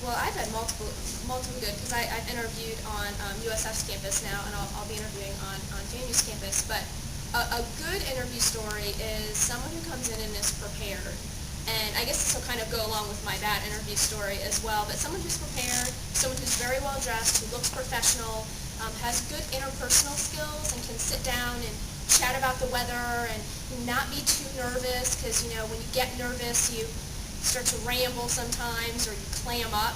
Well, I've had multiple good, because I've interviewed on USF's campus now, and I'll be interviewing on FAMU's campus. But a good interview story is someone who comes in and is prepared. And I guess this will kind of go along with my bad interview story as well. But someone who's prepared, someone who's very well dressed, who looks professional, has good interpersonal skills, and can sit down and chat about the weather and not be too nervous, because when you get nervous, you start to ramble sometimes, or you clam up,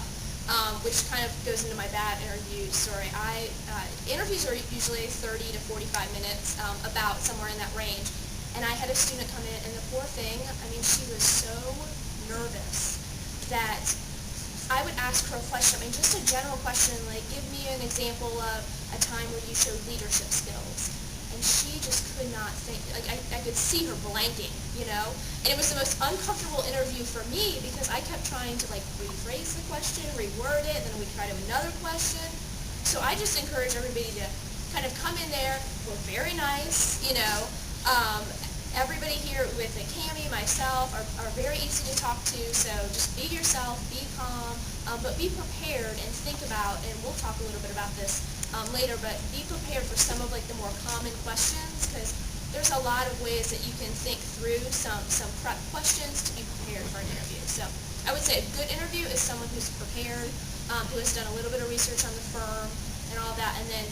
which kind of goes into my bad interview story. Interviews are usually 30 to 45 minutes, about somewhere in that range. And I had a student come in, and the poor thing, she was so nervous that I would ask her a question, just a general question, like, give me an example of a time where you showed leadership skills. And she just could not think, like, I could see her blanking, And it was the most uncomfortable interview for me, because I kept trying to, rephrase the question, reword it, and then we'd try to another question. So I just encourage everybody to kind of come in there. We're very nice, Everybody here with Cami, myself, are very easy to talk to, so just be yourself, be calm, but be prepared and think about, and we'll talk a little bit about this later, but be prepared for some of the more common questions, because there's a lot of ways that you can think through some prep questions to be prepared for an interview. So I would say a good interview is someone who's prepared, who has done a little bit of research on the firm and all that, and then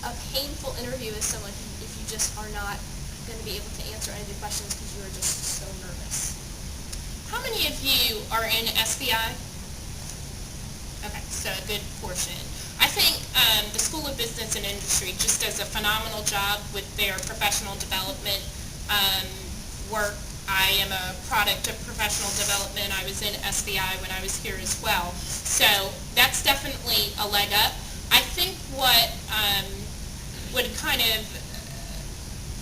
a painful interview is someone who, if you just are not going to be able to answer any of the questions because you are just so nervous. How many of you are in SBI? Okay, so a good portion. I think the School of Business and Industry just does a phenomenal job with their professional development work. I am a product of professional development. I was in SBI when I was here as well. So that's definitely a leg up. I think what would kind of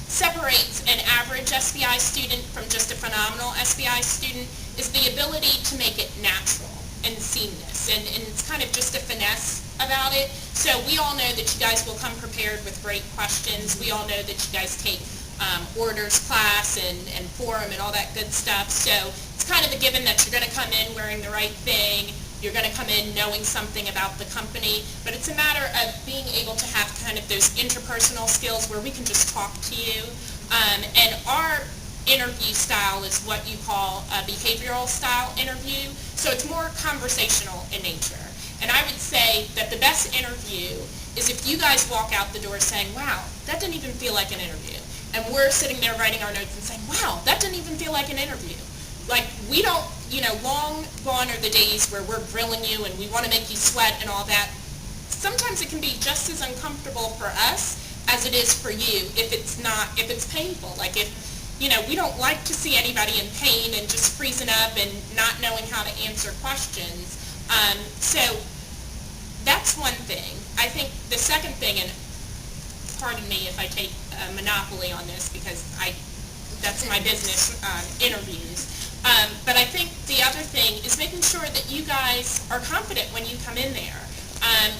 separates an average SBI student from just a phenomenal SBI student is the ability to make it natural and seamless, and it's kind of just a finesse about it. So we all know that you guys will come prepared with great questions. We all know that you guys take orders class and forum and all that good stuff. So it's kind of a given that you're going to come in wearing the right thing. You're going to come in knowing something about the company, but it's a matter of being able to have kind of those interpersonal skills where we can just talk to you. And our interview style is what you call a behavioral style interview, so it's more conversational in nature. And I would say that the best interview is if you guys walk out the door saying, wow, that didn't even feel like an interview. And we're sitting there writing our notes and saying, wow, that didn't even feel like an interview. We don't, long gone are the days where we're grilling you and we want to make you sweat and all that. Sometimes it can be just as uncomfortable for us as it is for you if it's painful. We don't like to see anybody in pain and just freezing up and not knowing how to answer questions. So that's one thing. I think the second thing, and pardon me if I take a monopoly on this because that's my business, interviews. But I think the other thing is making sure that you guys are confident when you come in there.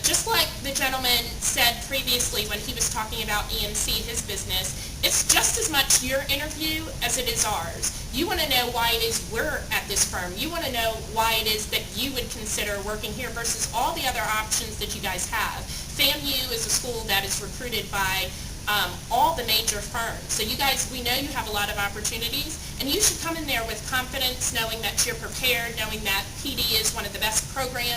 Just like the gentleman said previously when he was talking about EMC, his business, it's just as much your interview as it is ours. You want to know why it is we're at this firm. You want to know why it is that you would consider working here versus all the other options that you guys have. FAMU is a school that is recruited by all the major firms. So you guys, we know you have a lot of opportunities, and you should come in there with confidence, knowing that you're prepared, knowing that PD is one of the best programs.